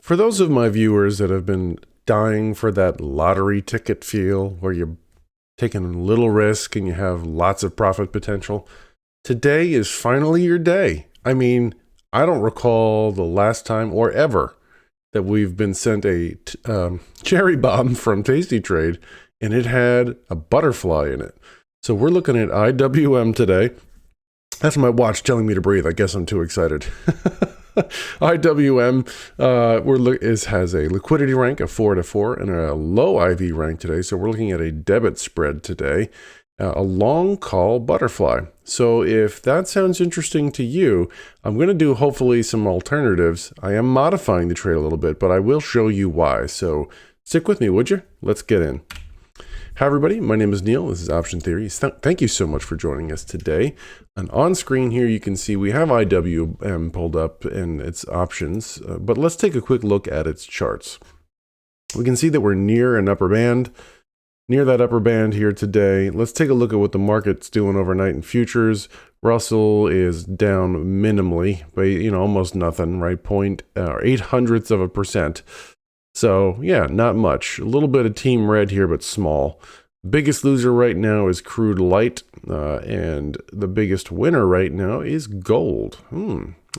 For those of my viewers that have been dying for that lottery ticket feel where you're taking a little risk and you have lots of profit potential, today is finally your day. I mean, I don't recall the last time or ever that we've been sent a cherry bomb from Tasty Trade and it had a butterfly in it. So we're looking at IWM today. That's my watch telling me to breathe. I guess I'm too excited. IWM has a liquidity rank of 4-4 and a low IV rank today. So we're looking at a debit spread today, a long call butterfly. So if that sounds interesting to you, I'm going to do hopefully some alternatives. I am modifying the trade a little bit, but I will show you why. So stick with me, would you? Let's get in. Hi everybody, my name is Neil. This is Option Theory. Thank you so much for joining us today. And on screen here you can see we have IWM pulled up and its options, but let's take a quick look at its charts. We can see that we're near an upper band, near that upper band here today. Let's take a look at what the market's doing overnight in futures. Russell is down minimally, by almost nothing, right? 0.08%. So yeah, not much. A little bit of team red here, but small. Biggest loser right now is crude light, and the biggest winner right now is gold.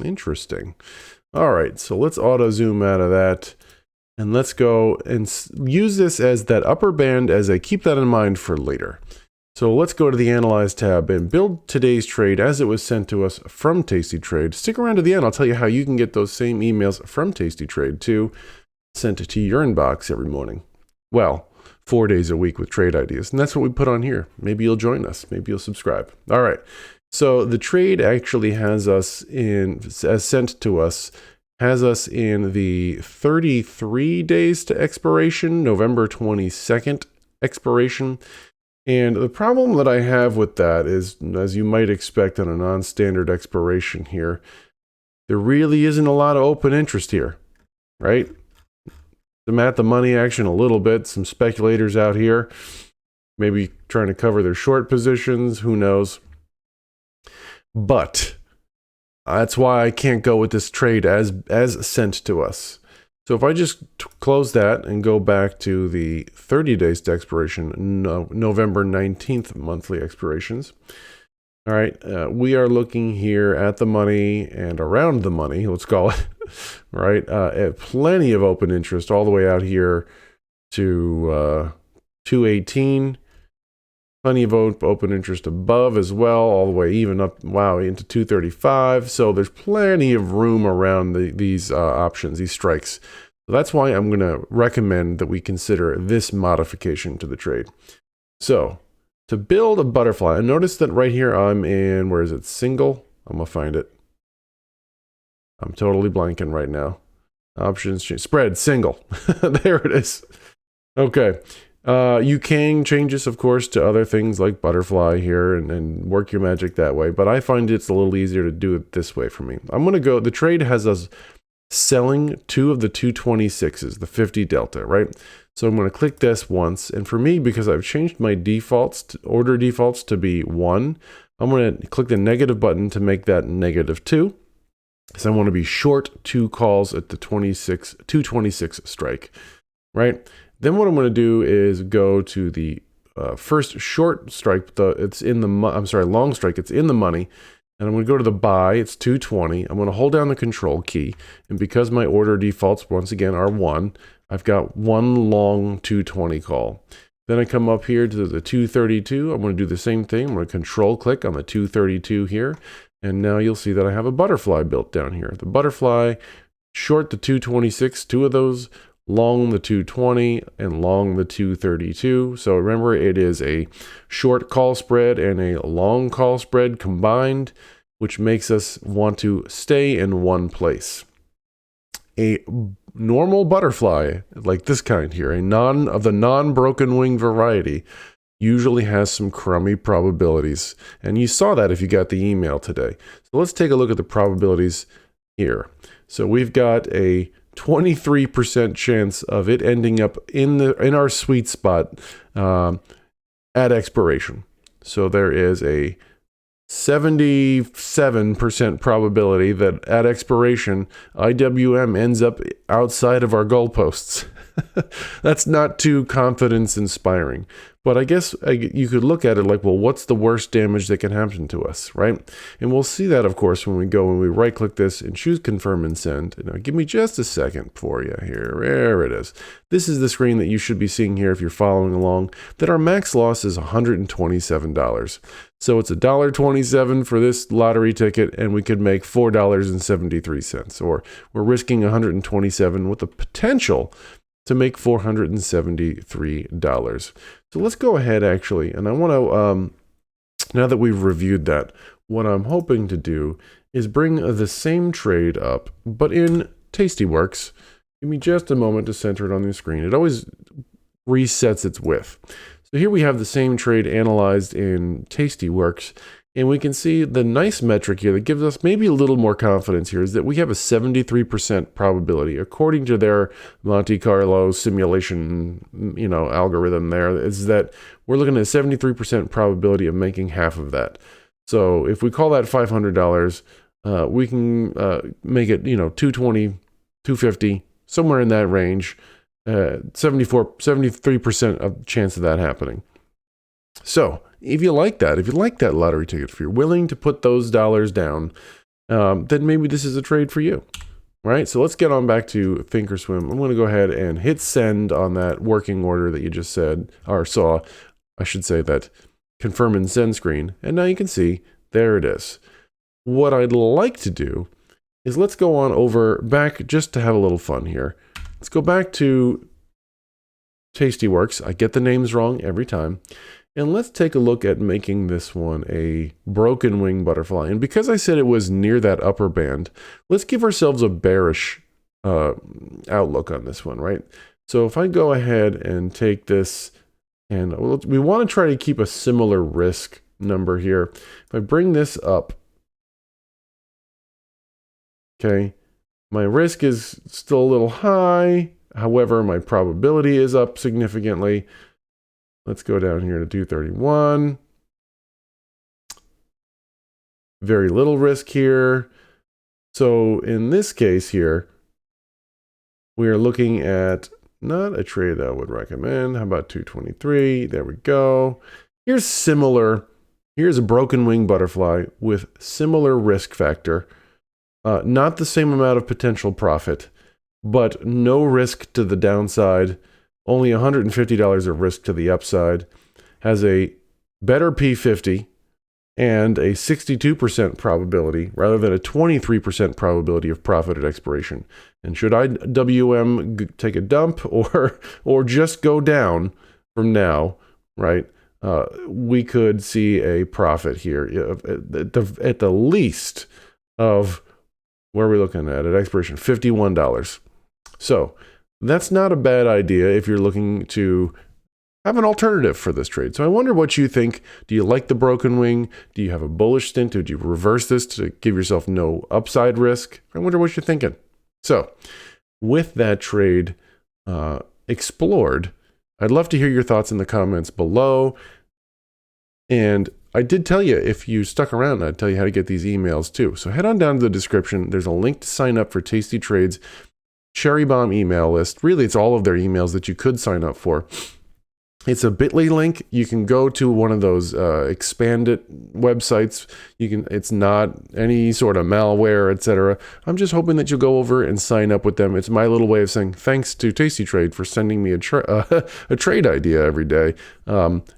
Interesting. All right, so let's auto zoom out of that, and let's go and use this as that upper band keep that in mind for later. So let's go to the Analyze tab and build today's trade as it was sent to us from Tasty Trade. Stick around to the end. I'll tell you how you can get those same emails from Tasty Trade too, sent to your inbox every morning. Well, 4 days a week with trade ideas. And that's what we put on here. Maybe you'll join us. Maybe you'll subscribe. All right. So the trade actually has us as sent to us, has us in the 33 days to expiration, November 22nd expiration. And the problem that I have with that is, as you might expect on a non-standard expiration here, there really isn't a lot of open interest here, right? Some at the money action a little bit, some speculators out here, maybe trying to cover their short positions, who knows. But that's why I can't go with this trade as sent to us. So if I just close that and go back to the 30 days to expiration, November 19th monthly expirations. All right, we are looking here at the money and around the money, let's call it, right? Plenty of open interest all the way out here to 218. Plenty of open interest above as well, all the way even up, into 235. So there's plenty of room around these options, these strikes. So that's why I'm going to recommend that we consider this modification to the trade. So to build a butterfly, and notice that right here I'm in, where is it, single? I'm going to find it. I'm totally blanking right now. Options, spread, single. There it is. Okay. You can change this, of course, to other things like butterfly here and work your magic that way. But I find it's a little easier to do it this way for me. I'm going to go, the trade has us selling 2 of the 226s, the 50 delta, right? So I'm going to click this once. And for me, because I've changed my order defaults to be 1, I'm going to click the negative button to make that -2. So I want to be short 2 calls at the 226 strike, right? Then what I'm going to do is go to the first short strike. Long strike. It's in the money. And I'm going to go to the buy. It's 220. I'm going to hold down the control key. And because my order defaults, once again, are 1, I've got 1 long 220 call. Then I come up here to the 232. I'm going to do the same thing. I'm going to control click on the 232 here. And now you'll see that I have a butterfly built down here. The butterfly, short the 226, 2 of those, long the 220, and long the 232. So remember, it is a short call spread and a long call spread combined, which makes us want to stay in one place. A normal butterfly, like this kind here, of the non-broken wing variety, usually has some crummy probabilities. And you saw that if you got the email today. So let's take a look at the probabilities here. So we've got a 23% chance of it ending up in our sweet spot at expiration. So there is a 77% probability that at expiration, IWM ends up outside of our goalposts. That's not too confidence inspiring. But I guess you could look at it like, well, what's the worst damage that can happen to us, right? And we'll see that, of course, when we right-click this and choose Confirm and Send. Now, give me just a second for you here. There it is. This is the screen that you should be seeing here if you're following along, that our max loss is $127. So it's $1.27 for this lottery ticket, and we could make $4.73. Or we're risking $127 with the potential to make $473. So let's go ahead, actually, and I want to, now that we've reviewed that, what I'm hoping to do is bring the same trade up, but in Tastyworks. Give me just a moment to center it on the screen. It always resets its width. So here we have the same trade analyzed in Tastyworks, and we can see the nice metric here that gives us maybe a little more confidence here is that we have a 73% probability, according to their Monte Carlo simulation, algorithm there, is that we're looking at a 73% probability of making half of that. So if we call that $500, we can make it, 220, 250, somewhere in that range, 73% of chance of that happening. So if you like that lottery ticket, if you're willing to put those dollars down, then maybe this is a trade for you, right? So let's get on back to Thinkorswim. I'm going to go ahead and hit send on that working order that you just said, or saw, I should say, that confirm and send screen. And now you can see, there it is. What I'd like to do is let's go on over back just to have a little fun here. Let's go back to Tastyworks. I get the names wrong every time. And let's take a look at making this one a broken wing butterfly. And because I said it was near that upper band, let's give ourselves a bearish outlook on this one, right? So if I go ahead and take this, and we want to try to keep a similar risk number here. If I bring this up, okay, my risk is still a little high. However, my probability is up significantly. Let's go down here to 231. Very little risk here. So in this case here, we are looking at not a trade that I would recommend. How about 223? There we go. Here's similar. Here's a broken wing butterfly with similar risk factor. Not the same amount of potential profit, but no risk to the downside. Only $150 of risk to the upside, has a better P50 and a 62% probability rather than a 23% probability of profit at expiration. And should IWM take a dump or just go down from now, right, we could see a profit here at the least of, where are we looking at expiration? $51. So that's not a bad idea if you're looking to have an alternative for this trade. So I wonder what you think. Do you like the broken wing? Do you have a bullish stint? Would you reverse this to give yourself no upside risk? I wonder what you're thinking. So with that trade explored, I'd love to hear your thoughts in the comments below. And I did tell you, if you stuck around, I'd tell you how to get these emails too. So head on down to the description. There's a link to sign up for Tasty Trades Cherry Bomb email list. Really, it's all of their emails that you could sign up for. It's a bit.ly link. You can go to one of those expanded websites. It's not any sort of malware, etc. I'm just hoping that you'll go over and sign up with them. It's my little way of saying thanks to Tasty Trade for sending me a trade idea every day,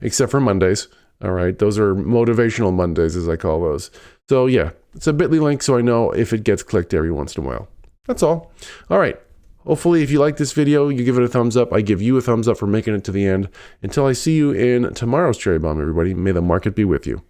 except for Mondays. All right, those are motivational Mondays, as I call those. So yeah, it's a bit.ly link so I know if it gets clicked every once in a while. That's all. All right. Hopefully, if you like this video, you give it a thumbs up. I give you a thumbs up for making it to the end. Until I see you in tomorrow's Cherry Bomb, everybody, may the market be with you.